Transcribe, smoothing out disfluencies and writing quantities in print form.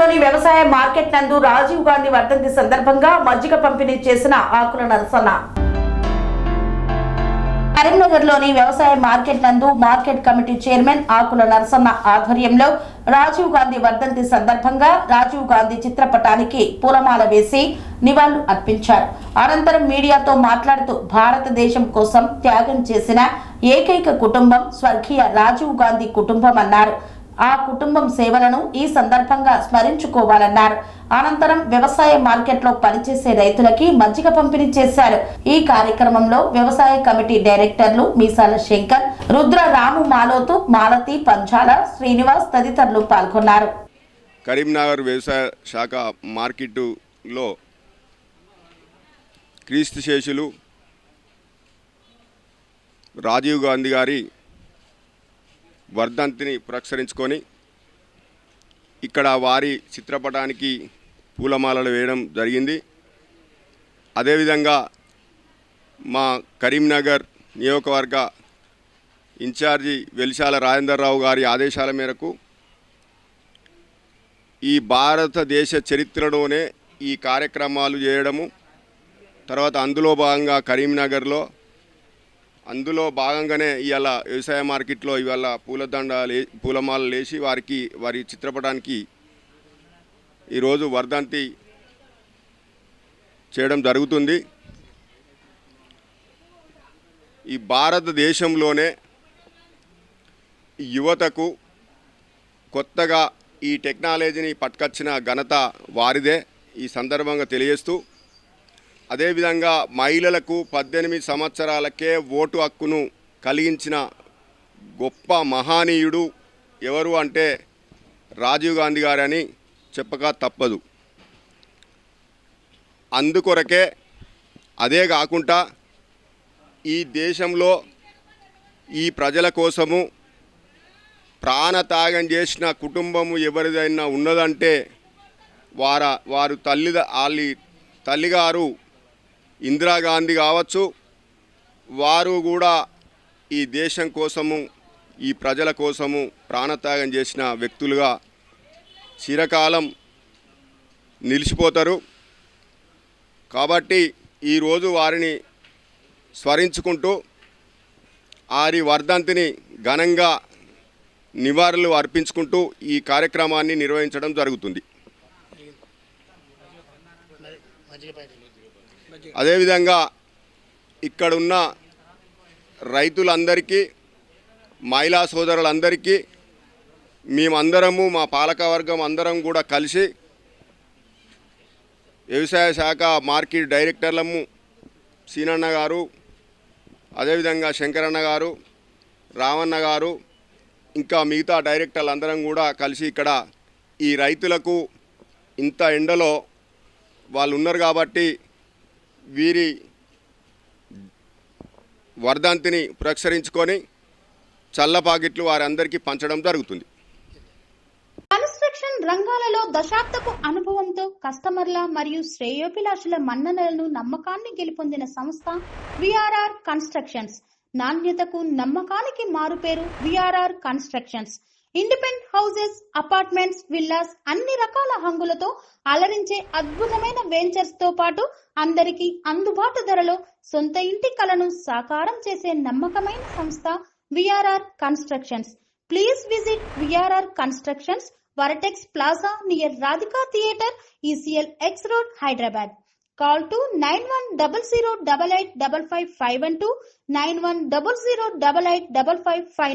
కరీంనగర్లోని వ్యవసాయ మార్కెట్ నందు రాజీవ్ గాంధీ వర్ధంతి సందర్భంగా మజ్జిగ పంపిణీ చేసిన ఆకుల నరసన్న. కరీంనగర్లోని వ్యవసాయ మార్కెట్ నందు మార్కెట్ కమిటీ చైర్మన్ ఆకుల నరసన్న ఆధ్వర్యంలో రాజీవ్ గాంధీ వర్ధంతి సందర్భంగా రాజీవ్ గాంధీ చిత్రపటానికి పూలమాల వేసి నివాళులు అర్పించారు. అనంతరం మీడియాతో మాట్లాడుతూ భారతదేశం కోసం త్యాగం చేసిన ఏకైక కుటుంబం స్వర్గీయ రాజీవ్ గాంధీ కుటుంబం అన్నారు. ఆ కుటుంబం సేవలను ఈ సందర్భంగా స్మరించుకోవాలన్నారు. అనంతరం వ్యవసాయ మార్కెట్లో పనిచేసే రైతులకి మజ్జిగ పంపిణీ చేశారు. ఈ కార్యక్రమంలో వ్యవసాయ కమిటీ డైరెక్టర్లు మీసాల శంకర్, రుద్ర, రాము మాలోతు, మాలతి, పంచాల, శ్రీనివాస్ తదితరులు పాల్గొన్నారు. కరీంనగర్ వ్యవసాయ శాఖ మార్కెట్లో క్రీస్తు శేషులు రాజీవ్ గాంధీ గారి వర్ధంతిని పురస్కరించుకొని ఇక్కడ వారి చిత్రపటానికి పూలమాలలు వేయడం జరిగింది. అదేవిధంగా మా కరీంనగర్ నియోజకవర్గ ఇన్ఛార్జి వెలిశాల రాజేందర్రావు గారి ఆదేశాల మేరకు ఈ భారతదేశ చరిత్రలోనే ఈ కార్యక్రమాలు చేయడము, తర్వాత అందులో భాగంగా అందులో భాగంగానే ఇవాళ వ్యవసాయ మార్కెట్లో ఇవాళ పూలమాలలు వేసి వారి చిత్రపటానికి ఈరోజు వర్ధంతి చేయడం జరుగుతుంది. ఈ భారతదేశంలోనే యువతకు కొత్తగా ఈ టెక్నాలజీని పట్టుకొచ్చిన ఘనత వారిదే ఈ సందర్భంగా తెలియజేస్తూ, అదేవిధంగా మహిళలకు 18 సంవత్సరాలకే ఓటు హక్కును కలిగించిన గొప్ప మహనీయుడు ఎవరు అంటే రాజీవ్ గాంధీ గారని చెప్పక తప్పదు. అందుకొరకే అదే కాకుండా ఈ దేశంలో ఈ ప్రజల కోసము ప్రాణత్యాగం చేసిన కుటుంబము ఎవరిదైనా ఉన్నదంటే వారు తల్లిగారు ఇందిరాగాంధీ కావచ్చు. వారు కూడా ఈ దేశం కోసము, ఈ ప్రజల కోసము ప్రాణత్యాగం చేసిన వ్యక్తులుగా చిరకాలం నిలిచిపోతారు. కాబట్టి ఈరోజు వారిని స్మరించుకుంటూ వారి వర్ధంతిని ఘనంగా నివాళులు అర్పించుకుంటూ ఈ కార్యక్రమాన్ని నిర్వహించడం జరుగుతుంది. అదేవిధంగా ఇక్కడున్న రైతులందరికీ, మహిళా సోదరులందరికీ మేమందరము, మా పాలకవర్గం అందరం కూడా కలిసి వ్యవసాయ శాఖ మార్కెట్ డైరెక్టర్లము సీనన్న గారు, అదేవిధంగా శంకరన్న గారు, రామన్న గారు, ఇంకా మిగతా డైరెక్టర్లు అందరం కూడా కలిసి ఇక్కడ ఈ రైతులకు ఇంత ఎండలో వాళ్ళు ఉన్నారు కాబట్టి వీరి వర్ధంతిని పురస్కరించుకొని చల్ల పాకెట్లు వారందరికీ పంచడం జరుగుతుంది. కన్స్ట్రక్షన్ రంగాలలో దశాబ్దపు అనుభవంతో కస్టమర్ల మరియు శ్రేయోభిలాషుల మన్ననలను, నమ్మకాన్ని గెలుపొందిన సంస్థ విఆర్ఆర్ కన్స్ట్రక్షన్స్. నాణ్యతకు, నమ్మకానికి మారుపేరు VRR constructions. Independent houses, apartments, villas, అన్ని రకాల హంగులతో అలరించే అద్భుతమైన వెంచర్స్ తో పాటు అందరికీ అందుబాటు ధరలో సొంత ఇంటి కలను సాకారం చేసే నమ్మకమైన సంస్థ VRR constructions. Please visit VRR constructions, వరటెక్స్ plaza near Radhika theatre, ECL X Road, Hyderabad. Call to 910088555512, 9100885555.